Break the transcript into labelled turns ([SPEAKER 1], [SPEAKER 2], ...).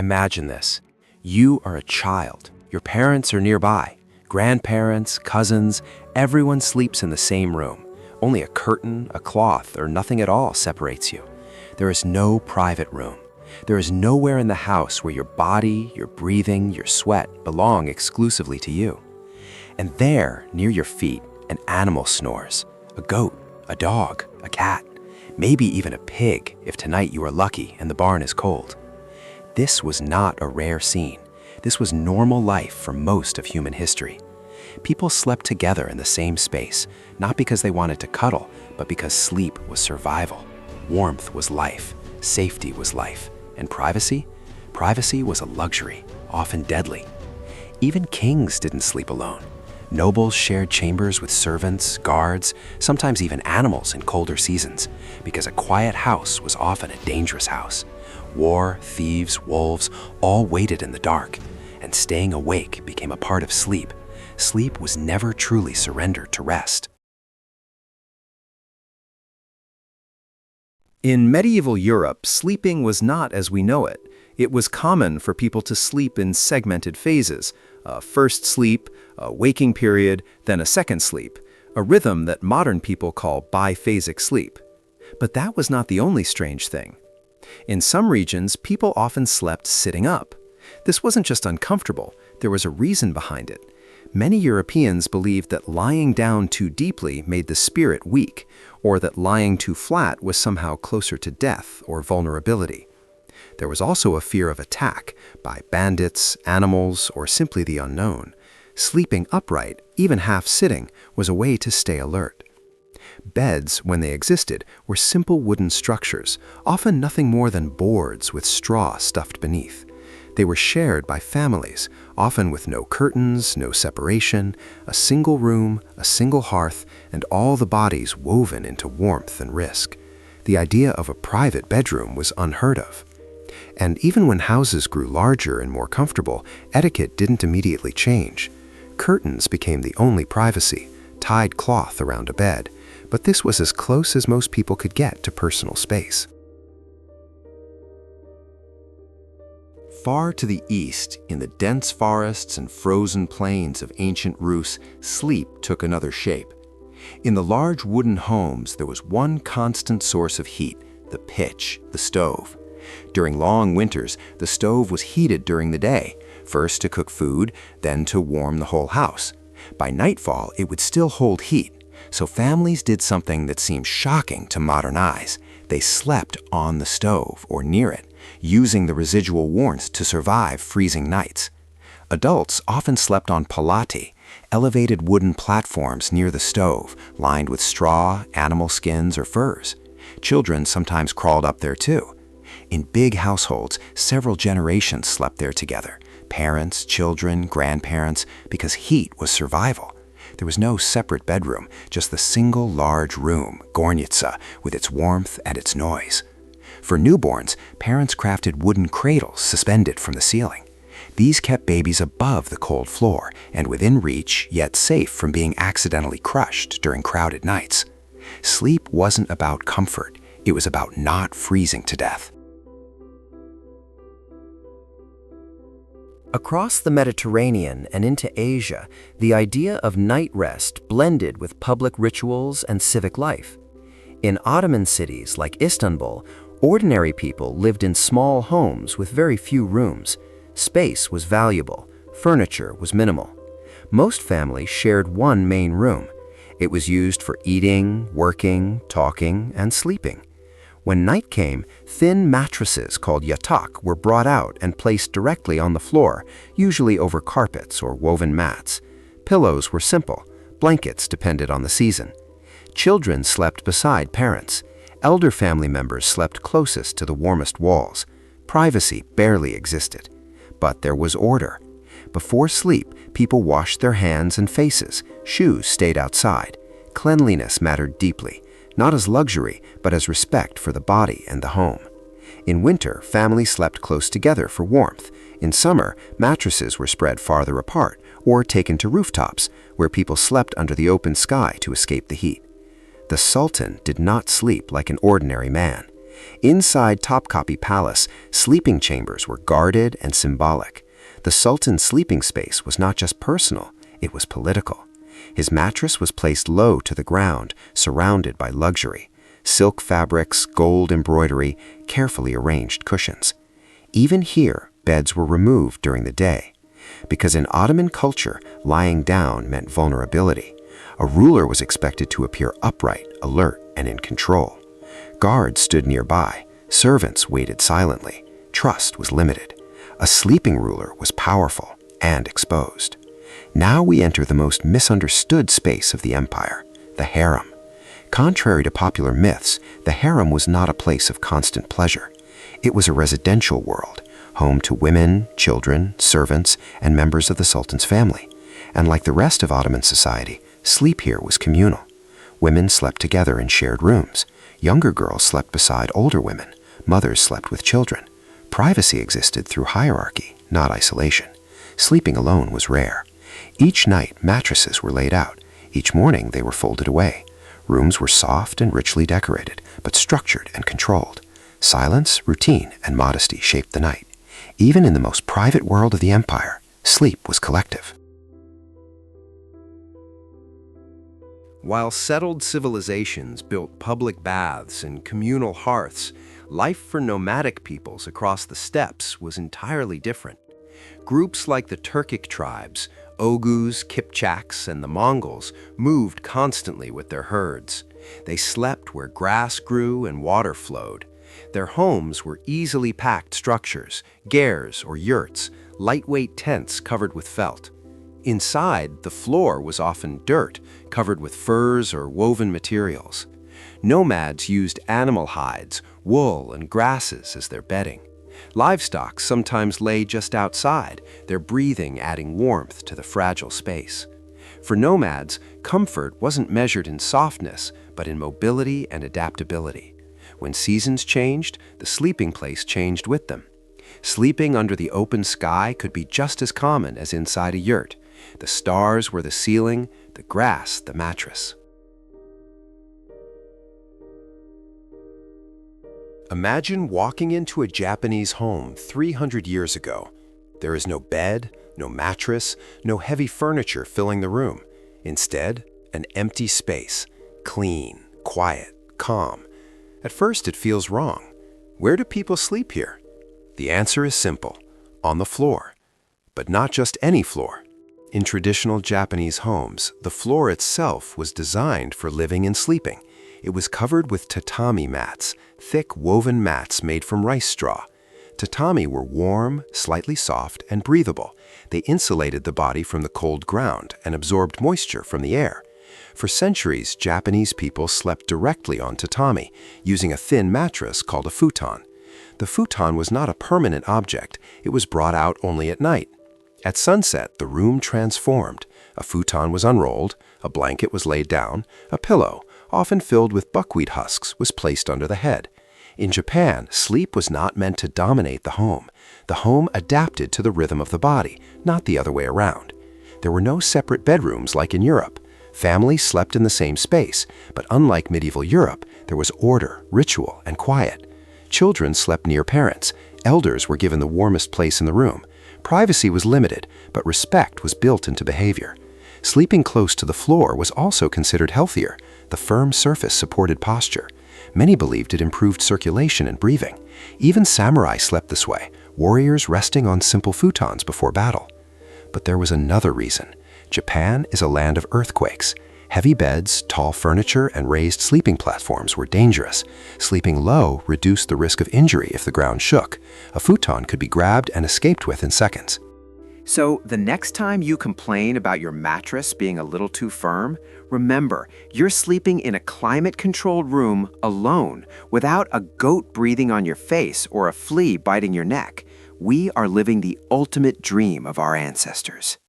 [SPEAKER 1] Imagine this. You are a child. Your parents are nearby. Grandparents, cousins, everyone sleeps in the same room. Only a curtain, a cloth, or nothing at all separates you. There is no private room. There is nowhere in the house where your body, your breathing, your sweat belong exclusively to you. And there, near your feet, an animal snores. A goat, a dog, a cat, maybe even a pig if tonight you are lucky and the barn is cold. This was not a rare scene. This was normal life for most of human history. People slept together in the same space, not because they wanted to cuddle, but because sleep was survival. Warmth was life, safety was life, and privacy? Privacy was a luxury, often deadly. Even kings didn't sleep alone. Nobles shared chambers with servants, guards, sometimes even animals in colder seasons, because a quiet house was often a dangerous house. War, thieves, wolves, all waited in the dark, and staying awake became a part of sleep. Sleep was never truly surrendered to rest.
[SPEAKER 2] In medieval Europe, sleeping was not as we know it. It was common for people to sleep in segmented phases, a first sleep, a waking period, then a second sleep, a rhythm that modern people call biphasic sleep. But that was not the only strange thing. In some regions, people often slept sitting up. This wasn't just uncomfortable, there was a reason behind it. Many Europeans believed that lying down too deeply made the spirit weak, or that lying too flat was somehow closer to death or vulnerability. There was also a fear of attack by bandits, animals, or simply the unknown. Sleeping upright, even half sitting, was a way to stay alert. Beds, when they existed, were simple wooden structures, often nothing more than boards with straw stuffed beneath. They were shared by families, often with no curtains, no separation, a single room, a single hearth, and all the bodies woven into warmth and risk. The idea of a private bedroom was unheard of. And even when houses grew larger and more comfortable, etiquette didn't immediately change. Curtains became the only privacy, tied cloth around a bed, but this was as close as most people could get to personal space.
[SPEAKER 1] Far to the east, in the dense forests and frozen plains of ancient Rus, sleep took another shape. In the large wooden homes, there was one constant source of heat, the pitch, the stove. During long winters, the stove was heated during the day, first to cook food, then to warm the whole house. By nightfall, it would still hold heat, so families did something that seemed shocking to modern eyes. They slept on the stove or near it, using the residual warmth to survive freezing nights. Adults often slept on palati, elevated wooden platforms near the stove, lined with straw, animal skins, or furs. Children sometimes crawled up there too. In big households, several generations slept there together, parents, children, grandparents, because heat was survival. There was no separate bedroom, just the single large room, gornitsa, with its warmth and its noise. For newborns, parents crafted wooden cradles suspended from the ceiling. These kept babies above the cold floor and within reach, yet safe from being accidentally crushed during crowded nights. Sleep wasn't about comfort, it was about not freezing to death.
[SPEAKER 3] Across the Mediterranean and into Asia, the idea of night rest blended with public rituals and civic life. In Ottoman cities like Istanbul, ordinary people lived in small homes with very few rooms. Space was valuable, furniture was minimal. Most families shared one main room. It was used for eating, working, talking, and sleeping. When night came, thin mattresses called yatak were brought out and placed directly on the floor, usually over carpets or woven mats. Pillows were simple. Blankets depended on the season. Children slept beside parents. Elder family members slept closest to the warmest walls. Privacy barely existed. But there was order. Before sleep, people washed their hands and faces. Shoes stayed outside. Cleanliness mattered deeply, not as luxury, but as respect for the body and the home. In winter, families slept close together for warmth. In summer, mattresses were spread farther apart or taken to rooftops, where people slept under the open sky to escape the heat. The Sultan did not sleep like an ordinary man. Inside Topkapi Palace, sleeping chambers were guarded and symbolic. The Sultan's sleeping space was not just personal, it was political. His mattress was placed low to the ground, surrounded by luxury. Silk fabrics, gold embroidery, carefully arranged cushions. Even here, beds were removed during the day. Because in Ottoman culture, lying down meant vulnerability. A ruler was expected to appear upright, alert, and in control. Guards stood nearby. Servants waited silently. Trust was limited. A sleeping ruler was powerful and exposed. Now we enter the most misunderstood space of the empire, the harem. Contrary to popular myths, the harem was not a place of constant pleasure. It was a residential world, home to women, children, servants, and members of the Sultan's family. And like the rest of Ottoman society, sleep here was communal. Women slept together in shared rooms. Younger girls slept beside older women. Mothers slept with children. Privacy existed through hierarchy, not isolation. Sleeping alone was rare. Each night, mattresses were laid out. Each morning, they were folded away. Rooms were soft and richly decorated, but structured and controlled. Silence, routine, and modesty shaped the night. Even in the most private world of the empire, sleep was collective.
[SPEAKER 1] While settled civilizations built public baths and communal hearths, life for nomadic peoples across the steppes was entirely different. Groups like the Turkic tribes, Oghuz, Kipchaks, and the Mongols moved constantly with their herds. They slept where grass grew and water flowed. Their homes were easily packed structures, gers or yurts, lightweight tents covered with felt. Inside, the floor was often dirt, covered with furs or woven materials. Nomads used animal hides, wool, and grasses as their bedding. Livestock sometimes lay just outside, their breathing adding warmth to the fragile space. For nomads, comfort wasn't measured in softness, but in mobility and adaptability. When seasons changed, the sleeping place changed with them. Sleeping under the open sky could be just as common as inside a yurt. The stars were the ceiling, the grass the mattress. Imagine walking into a Japanese home 300 years ago. There is no bed, no mattress, no heavy furniture filling the room. Instead, an empty space, clean, quiet, calm. At first, it feels wrong. Where do people sleep here? The answer is simple: on the floor. But not just any floor. In traditional Japanese homes, the floor itself was designed for living and sleeping. It was covered with tatami mats, thick woven mats made from rice straw. Tatami were warm, slightly soft, and breathable. They insulated the body from the cold ground and absorbed moisture from the air. For centuries, Japanese people slept directly on tatami, using a thin mattress called a futon. The futon was not a permanent object. It was brought out only at night. At sunset, the room transformed. A futon was unrolled, a blanket was laid down, a pillow, often filled with buckwheat husks, was placed under the head. In Japan, sleep was not meant to dominate the home. The home adapted to the rhythm of the body, not the other way around. There were no separate bedrooms like in Europe. Families slept in the same space, but unlike medieval Europe, there was order, ritual, and quiet. Children slept near parents. Elders were given the warmest place in the room. Privacy was limited, but respect was built into behavior. Sleeping close to the floor was also considered healthier. The firm surface supported posture. Many believed it improved circulation and breathing. Even samurai slept this way, warriors resting on simple futons before battle. But there was another reason. Japan is a land of earthquakes. Heavy beds, tall furniture, and raised sleeping platforms were dangerous. Sleeping low reduced the risk of injury if the ground shook. A futon could be grabbed and escaped with in seconds.
[SPEAKER 2] So the next time you complain about your mattress being a little too firm, remember, you're sleeping in a climate-controlled room alone, without a goat breathing on your face or a flea biting your neck. We are living the ultimate dream of our ancestors.